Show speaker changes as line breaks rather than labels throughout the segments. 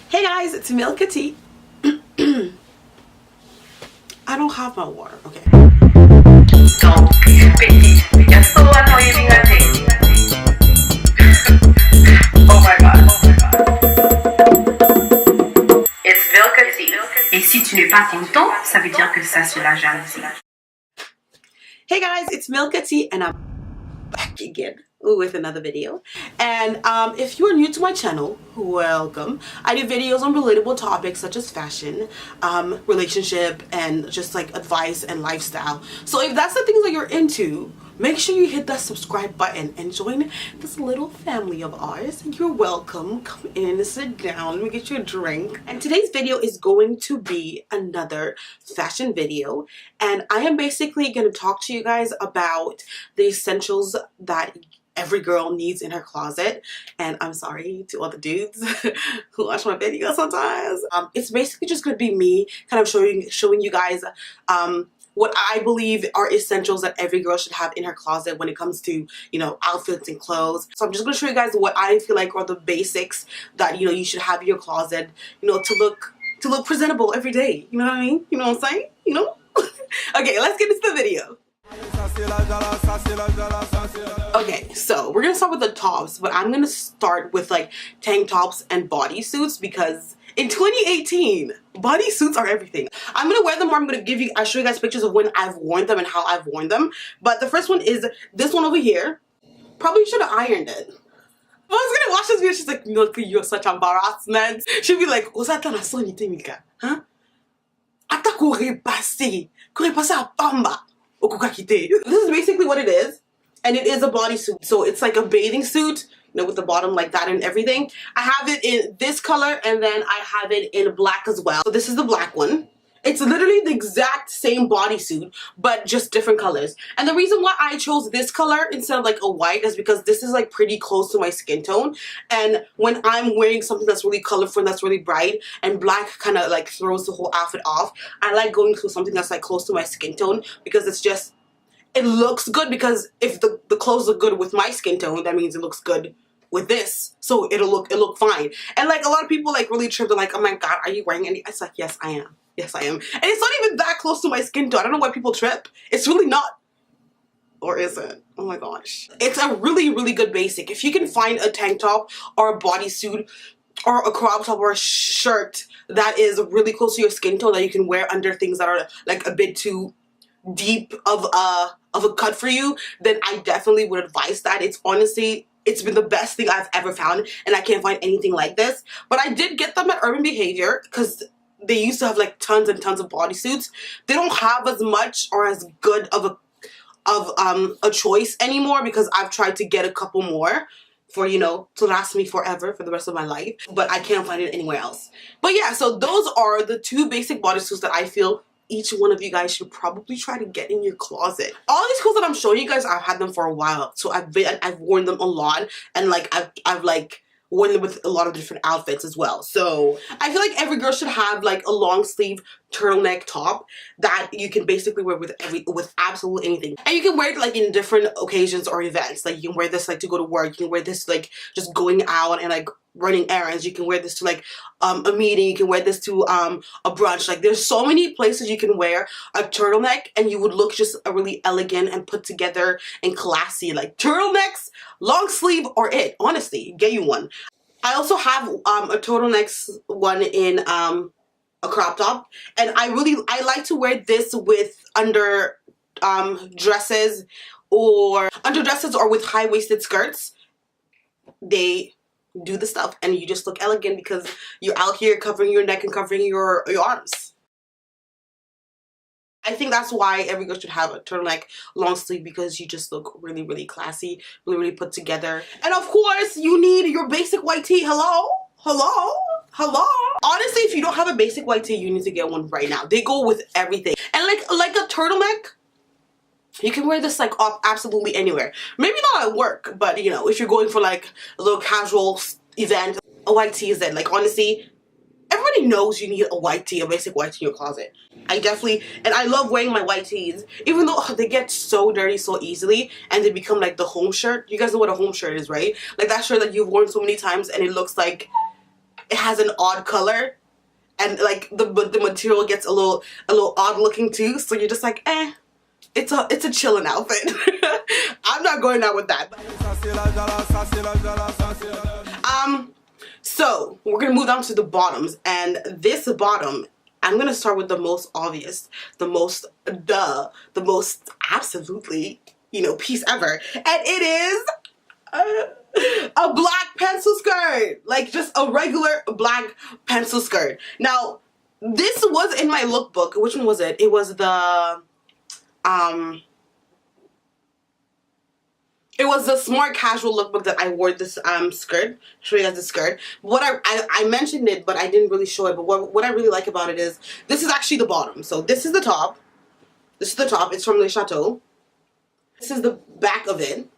Hey guys, it's MilcaT. I don't have my water, okay.
Donc, petit, you're so annoying at it. Oh my god. It's MilcaT. Et si tu n'es pas content, ça veut dire que ça c'est la jalousie.
Hey guys, it's MilcaT and I'm back again with another video. And if you are new to my channel, welcome. I do videos on relatable topics such as fashion, relationship, and just like advice and lifestyle. So if that's the things that you're into, make sure you hit that subscribe button and join this little family of ours. You're welcome. Come in, sit down, let me get you a drink. And today's video is going to be another fashion video. And I am basically going to talk to you guys about the essentials that every girl needs in her closet. And I'm sorry to all the dudes who watch my videos sometimes. It's basically just going to be me kind of showing you guys what I believe are essentials that every girl should have in her closet when it comes to, you know, outfits and clothes. So I'm just going to show you guys what I feel like are the basics that, you know, you should have in your closet, you know, to look presentable every day. You know what I mean? You know what I'm saying? You know? Okay, let's get into the video. Okay, so we're gonna start with the tops, but I'm gonna start with like tank tops and bodysuits because in 2018, bodysuits are everything. I'm gonna wear them, or I'll show you guys pictures of when I've worn them and how I've worn them. But the first one is this one over here. Probably should have ironed it. I was gonna watch this video, she's like, Milca, you're such embarrassment. She'll be like, Osata na sonite, Milca, huh? Ata kore passé a pamba. This is basically what it is, and it is a bodysuit, so it's like a bathing suit, you know, with the bottom like that and everything. I have it in this color, and then I have it in black as well. So this is the black one. It's literally the exact same bodysuit, but just different colors. And the reason why I chose this color instead of like a white is because this is like pretty close to my skin tone. And when I'm wearing something that's really colorful and that's really bright, and black kind of like throws the whole outfit off, I like going for something that's like close to my skin tone because it's just, it looks good, because if the clothes look good with my skin tone, that means it looks good with this, so it'll look fine. And like a lot of people like really trip, they're like, oh my god, are you wearing any? It's like, yes I am. Yes, I am. And it's not even that close to my skin tone. I don't know why people trip. It's really not. Or is it? Oh my gosh. It's a really, really good basic. If you can find a tank top or a bodysuit or a crop top or a shirt that is really close to your skin tone that you can wear under things that are like a bit too deep of a cut for you, then I definitely would advise that. It's honestly, it's been the best thing I've ever found, and I can't find anything like this. But I did get them at Urban Behavior because they used to have like tons and tons of bodysuits. They don't have as much or as good of a choice anymore, because I've tried to get a couple more for, you know, to last me forever for the rest of my life, but I can't find it anywhere else. But yeah, so those are the two basic bodysuits that I feel each one of you guys should probably try to get in your closet. All these clothes that I'm showing you guys, I've had them for a while, so I've worn them a lot, and like I've like worn them with a lot of different outfits as well. So I feel like every girl should have like a long sleeve turtleneck top that you can basically wear with absolutely anything. And you can wear it like in different occasions or events. Like you can wear this like to go to work, you can wear this like just going out and like running errands, you can wear this to like a meeting, you can wear this to a brunch. Like there's so many places you can wear a turtleneck and you would look just really elegant and put together and classy. Like turtlenecks, long sleeve, or it, honestly, get you one. I also have a turtlenecks one in a crop top, and I like to wear this with under dresses or with high-waisted skirts. They do the stuff and you just look elegant because you're out here covering your neck and covering your arms. I think that's why every girl should have a turtleneck long sleeve, because you just look really, really classy, really, really put together. And of course, you need your basic white tee. Hello? Hello? Hello? Honestly, if you don't have a basic white tee, you need to get one right now. They go with everything. And like a turtleneck, you can wear this like off absolutely anywhere. Maybe not at work, but you know, if you're going for like a little casual event, a white tee is it. Like honestly, everybody knows you need a white tee, a basic white tee in your closet. And I love wearing my white tees, even though they get so dirty so easily and they become like the home shirt. You guys know what a home shirt is, right? Like that shirt that you've worn so many times and it looks like it has an odd color, and like the material gets a little odd looking too. So you're just like, eh, it's a chilling outfit. I'm not going out with that. So we're gonna move down to the bottoms, and this bottom, I'm gonna start with the most obvious, the most the most absolutely, you know, piece ever, and it is a black pencil skirt, like just a regular black pencil skirt. Now, this was in my lookbook. Which one was it? It was the it was the smart casual lookbook that I wore this skirt. Show you guys the skirt. What I mentioned it, but I didn't really show it. But what I really like about it is this is actually the bottom. So this is the top. This is the top. It's from Le Chateau. This is the back of it.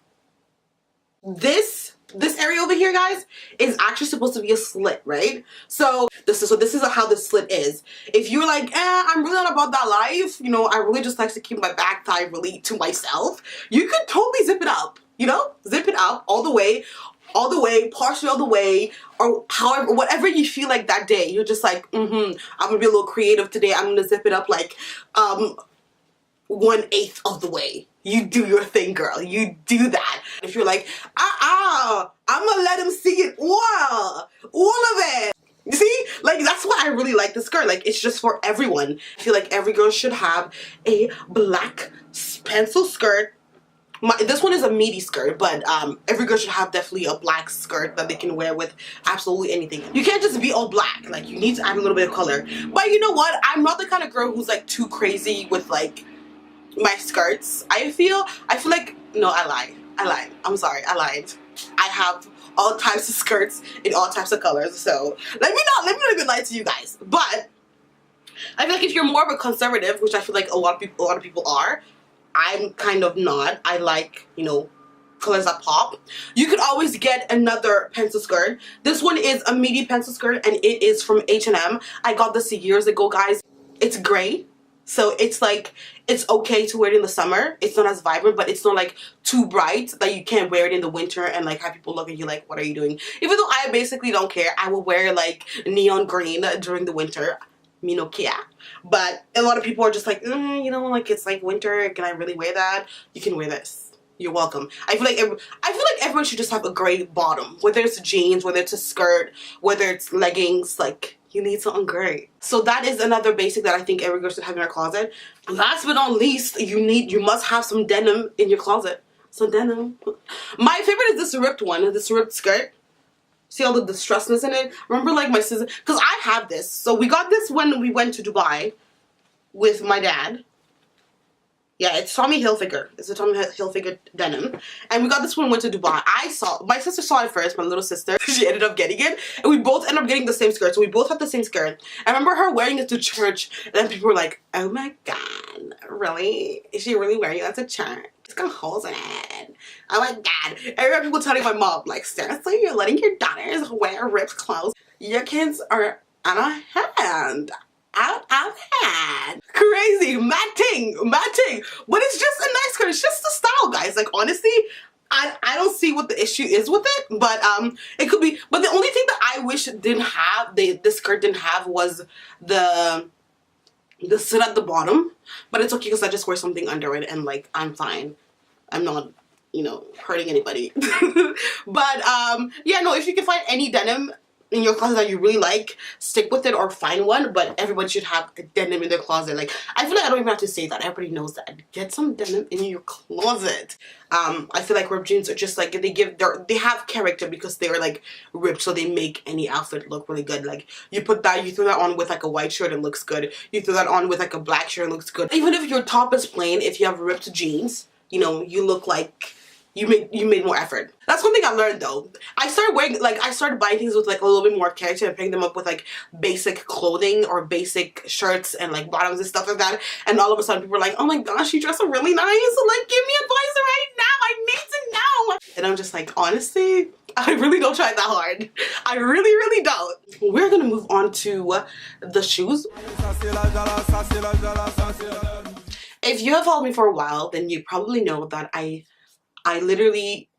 This area over here, guys, is actually supposed to be a slit, right? So this is how the slit is. If you're like, I'm really not about that life, you know, I really just like to keep my back thigh really to myself, you could totally zip it up, you know, zip it up all the way, partially all the way, or however, whatever you feel like that day. You're just like, I'm gonna be a little creative today. I'm gonna zip it up like 1/8 of the way. You do your thing, girl. You do that. If you're like, I'm gonna let him see it all of it. You see? Like, that's why I really like the skirt. Like, it's just for everyone. I feel like every girl should have a black pencil skirt. This one is a midi skirt, but every girl should have definitely a black skirt that they can wear with absolutely anything. You can't just be all black. Like, you need to add a little bit of color. But you know what? I'm not the kind of girl who's like too crazy with like my skirts. I feel like, no, I lied. I'm sorry, I lied. I have all types of skirts in all types of colors. So let me not even lie to you guys. But I feel like if you're more of a conservative, which I feel like a lot of people are, I'm kind of not. I like, you know, colors that pop. You could always get another pencil skirt. This one is a midi pencil skirt, and it is from H&M. I got this years ago, guys. It's gray. So it's like, it's okay to wear it in the summer. It's not as vibrant, but it's not like too bright that you can't wear it in the winter and like have people look at you like, what are you doing? Even though I basically don't care. I will wear like neon green during the winter. MilcaT. But a lot of people are just like, you know, like it's like winter. Can I really wear that? You can wear this. You're welcome. I feel like everyone should just have a gray bottom. Whether it's jeans, whether it's a skirt, whether it's leggings, like, you need something gray. So that is another basic that I think every girl should have in her closet. Last but not least, you must have some denim in your closet. Some denim. My favorite is this ripped one, this ripped skirt. See all the distressness in it? Remember, like, my sister, because I have this. So we got this when we went to Dubai with my dad. Yeah, it's Tommy Hilfiger. It's a Tommy Hilfiger denim. And we got this when we went to Dubai. My sister saw it first, my little sister. She ended up getting it. And we both ended up getting the same skirt. So we both had the same skirt. I remember her wearing it to church. And then people were like, oh my God, really? Is she really wearing that to church? It's got holes in it. Oh my God. I remember people telling my mom, like, seriously, you're letting your daughters wear ripped clothes? Your kids are out of hand. Out of hand. Crazy. Mad ting. But it's just a nice skirt. It's just the style, guys. Like, honestly, I don't see what the issue is with it. But it could be. But the only thing that I wish it didn't have, this skirt didn't have, was the slit at the bottom. But it's okay because I just wear something under it and like I'm fine. I'm not, you know, hurting anybody. But yeah, no, if you can find any denim in your closet that you really like, stick with it or find one. But everybody should have a denim in their closet. Like, I feel like I don't even have to say that. Everybody knows that. Get some denim in your closet. I feel like ripped jeans are just like, they have character because they're like ripped, so they make any outfit look really good. Like, you throw that on with like a white shirt, it looks good. You throw that on with like a black shirt, it looks good. Even if your top is plain, if you have ripped jeans, you know, you look like you made more effort. That's one thing I learned though. I started buying things with like a little bit more character and picking them up with like basic clothing or basic shirts and like bottoms and stuff like that. And all of a sudden people were like, oh my gosh, you dress really nice. Like, give me advice right now. I need to know. And I'm just like, honestly, I really don't try that hard. I really, really don't. We're gonna move on to the shoes. If you have followed me for a while, then you probably know that I literally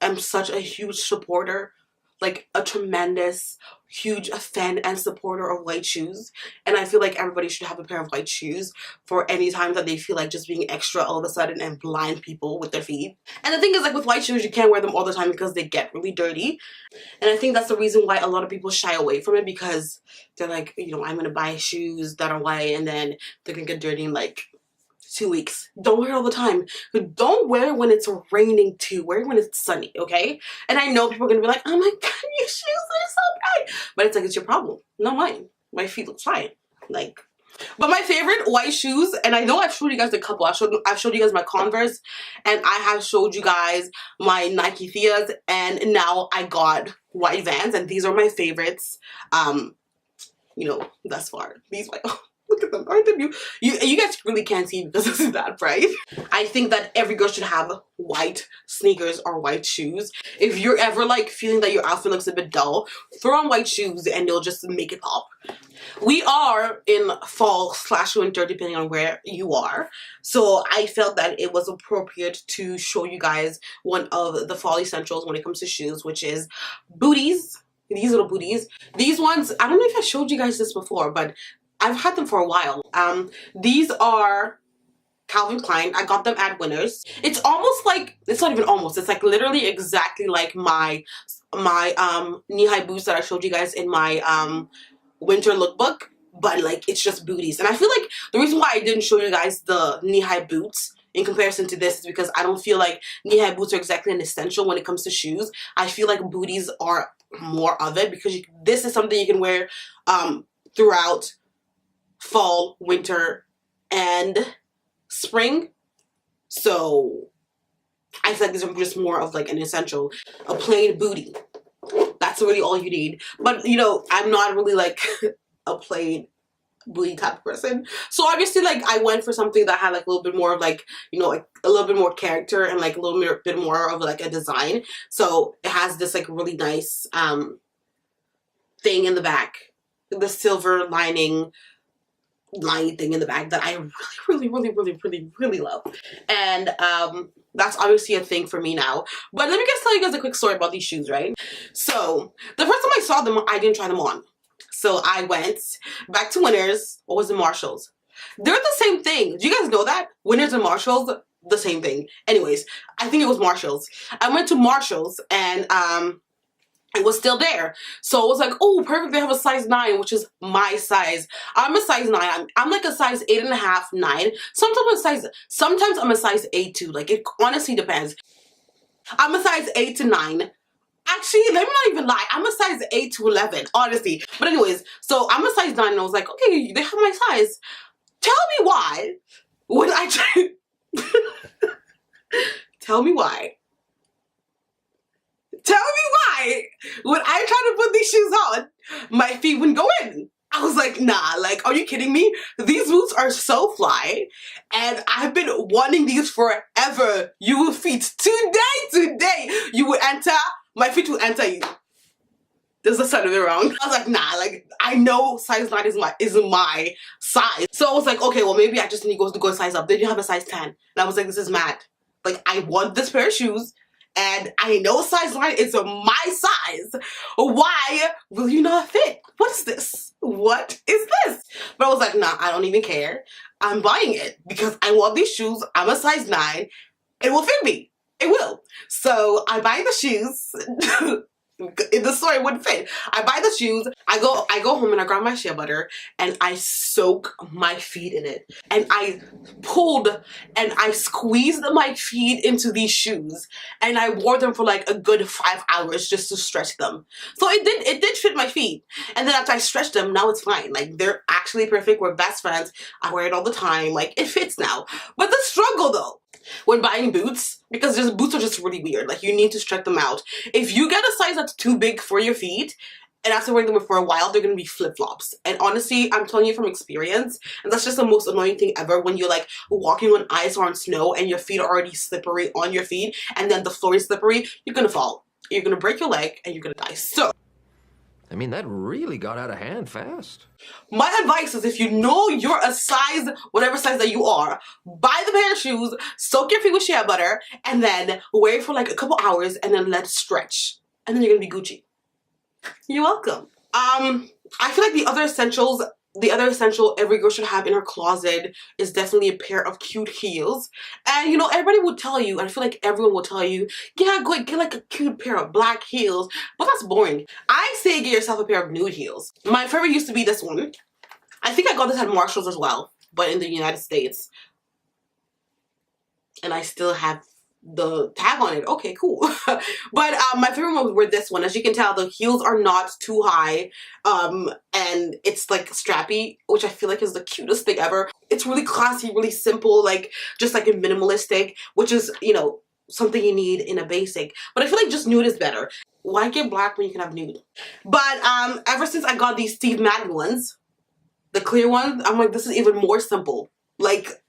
am such a huge supporter like a tremendous, huge fan and supporter of white shoes, and I feel like everybody should have a pair of white shoes for any time that they feel like just being extra all of a sudden and blind people with their feet. And the thing is, like with white shoes, you can't wear them all the time because they get really dirty, and I think that's the reason why a lot of people shy away from it, because they're like, you know, I'm gonna buy shoes that are white and then they're gonna get dirty in like 2 weeks. Don't wear it all the time. Don't wear it when it's raining too. Wear it when it's sunny, okay? And I know people are gonna be like, oh my god, your shoes are so bright. But it's like, it's your problem, not mine. My feet look fine. Like, but my favorite white shoes, and I know I've showed you guys a couple. I've showed you guys my Converse, and I have showed you guys my Nike Theas, and now I got white Vans, and these are my favorites. You know, thus far. These white. Look at them, aren't they beautiful? You guys really can't see because this is that bright. I think that every girl should have white sneakers or white shoes. If you're ever like feeling that your outfit looks a bit dull, throw on white shoes and they'll just make it pop. We are in fall/winter depending on where you are, so I felt that it was appropriate to show you guys one of the fall essentials when it comes to shoes, which is booties. These little booties. These ones, I don't know if I showed you guys this before, but I've had them for a while. These are Calvin Klein. I got them at Winners. It's almost like, it's not even almost, it's like literally exactly like my knee-high boots that I showed you guys in my winter lookbook, but like it's just booties. And I feel like the reason why I didn't show you guys the knee-high boots in comparison to this is because I don't feel like knee-high boots are exactly an essential when it comes to shoes. I feel like booties are more of it, because this is something you can wear throughout fall, winter, and spring. So I feel like these are just more of like an essential. A plain booty, that's really all you need. But you know, I'm not really like a plain booty type of person, so obviously like I went for something that had like a little bit more of like, you know, like a little bit more character and like a little bit more of like a design. So it has this like really nice thing in the back, the silver lining thing in the back that I really love. And that's obviously a thing for me now. But let me just tell you guys a quick story about these shoes, right? So the first time I saw them, I didn't try them on. So I went back to Winners, or was it Marshalls? They're the same thing. Do you guys know that? Winners and Marshalls, the same thing. Anyways, I think it was Marshalls. I went to Marshalls and it was still there. So I was like, oh, perfect, they have a size 9, which is my size. I'm a size 9. I'm like a size 8.5, 9. Sometimes I'm a size 8 too. Like, it honestly depends. I'm a size 8 to 9. Actually, let me not even lie. I'm a size 8 to 11, honestly. But anyways, so I'm a size 9 and I was like, okay, they have my size. Tell me why when I try... Tell me why. Tell me why when I try to put these shoes on, my feet wouldn't go in. I was like, nah, like, are you kidding me? These boots are so fly, and I've been wanting these forever. You feet, today, you will enter, my feet will enter you. There's a side of it wrong. I was like, nah, like, I know size 9 is my size. So I was like, okay, well, maybe I just need to go size up. Then you have a size 10. And I was like, this is mad. Like, I want this pair of shoes, and I know size 9 is my size. Why will you not fit? What is this? What is this? But I was like, nah, I don't even care. I'm buying it because I want these shoes. I'm a size 9. It will fit me. It will. So I buy the shoes. In the store, it wouldn't fit. I buy the shoes. I go home and I grab my shea butter and I soak my feet in it. And I pulled and I squeezed my feet into these shoes. And I wore them for like a good 5 hours just to stretch them. So it did fit my feet. And then after I stretched them, now it's fine. Like, they're actually perfect. We're best friends. I wear it all the time. Like, it fits now. But the struggle though, when buying boots, because just boots are just really weird. Like, you need to stretch them out. If you get a size that's too big for your feet, and after wearing them for a while, they're gonna be flip-flops. And honestly, I'm telling you from experience, and that's just the most annoying thing ever, when you're like walking on ice or on snow and your feet are already slippery on your feet, and then the floor is slippery, you're gonna fall. You're gonna break your leg and you're gonna die. So
I mean, that really got out of hand fast.
my advice is, if you know you're a size, whatever size that you are, buy the pair of shoes, soak your feet with shea butter, and then wear it for like a couple hours and then let it stretch. And then you're gonna be Gucci. You're welcome. I feel like the other essential every girl should have in her closet is definitely a pair of cute heels. And you know, everybody will tell you, and I feel like everyone will tell you, yeah, go get like a cute pair of black heels, but that's boring. I say get yourself a pair of nude heels. My favorite used to be this one. I think I got this at Marshall's as well, but in the United States. And I still have the tag on it. Okay, cool. But my favorite ones were this one. As you can tell, the heels are not too high, and it's like strappy, which I feel like is the cutest thing ever. It's really classy, really simple, like just like a minimalistic, which is, you know, something you need in a basic. But I feel like just nude is better. Why get black when you can have nude? But ever since I got these Steve Madden ones, the clear ones, I'm like, this is even more simple. Like,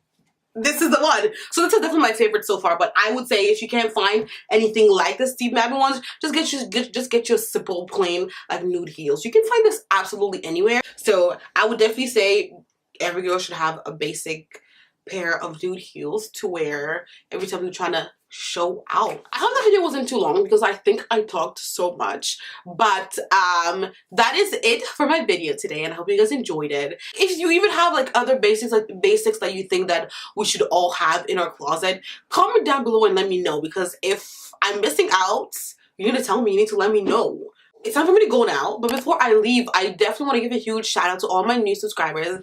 this is the one. So this is definitely my favorite so far. But I would say if you can't find anything like the Steve Madden ones, just get your simple, plain, like nude heels. You can find this absolutely anywhere. So I would definitely say every girl should have a basic pair of nude heels to wear every time they're trying to show out. I hope that video wasn't too long because I think I talked so much, but that is it for my video today, and I hope you guys enjoyed it. If you even have like other basics that you think that we should all have in our closet, comment down below and let me know, because if I'm missing out, you need to tell me, you need to let me know. It's time for me to go now, but before I leave, I definitely want to give a huge shout out to all my new subscribers.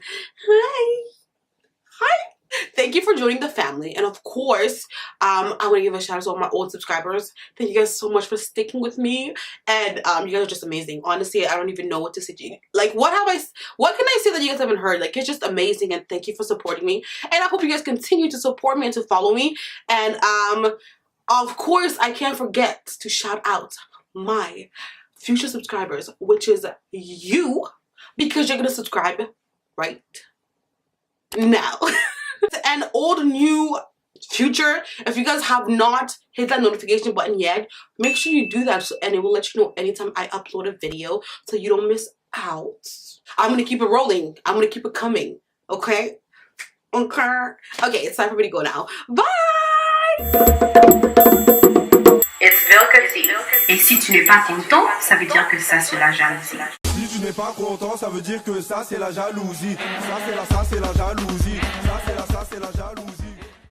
Hi! Thank you for joining the family, and of course I want to give a shout out to all my old subscribers. Thank you guys so much for sticking with me, and you guys are just amazing. Honestly, I don't even know what to say. Like, what can I say that you guys haven't heard? Like, it's just amazing, and thank you for supporting me, and I hope you guys continue to support me and to follow me. And of course I can't forget to shout out my future subscribers, which is you, because you're gonna subscribe right now. And old, new, future, if you guys have not hit that notification button yet, make sure you do that, and it will let you know anytime I upload a video so you don't miss out. I'm gonna keep it rolling. I'm gonna keep it coming. Okay? Okay, it's time for me to go now. Bye!
It's MilcaT. Et si tu n'es pas content, ça veut dire que ça, c'est la jalousie.
Si tu n'es pas content, ça veut dire que ça c'est la jalousie. Ça c'est la jalousie. Ça c'est la jalousie.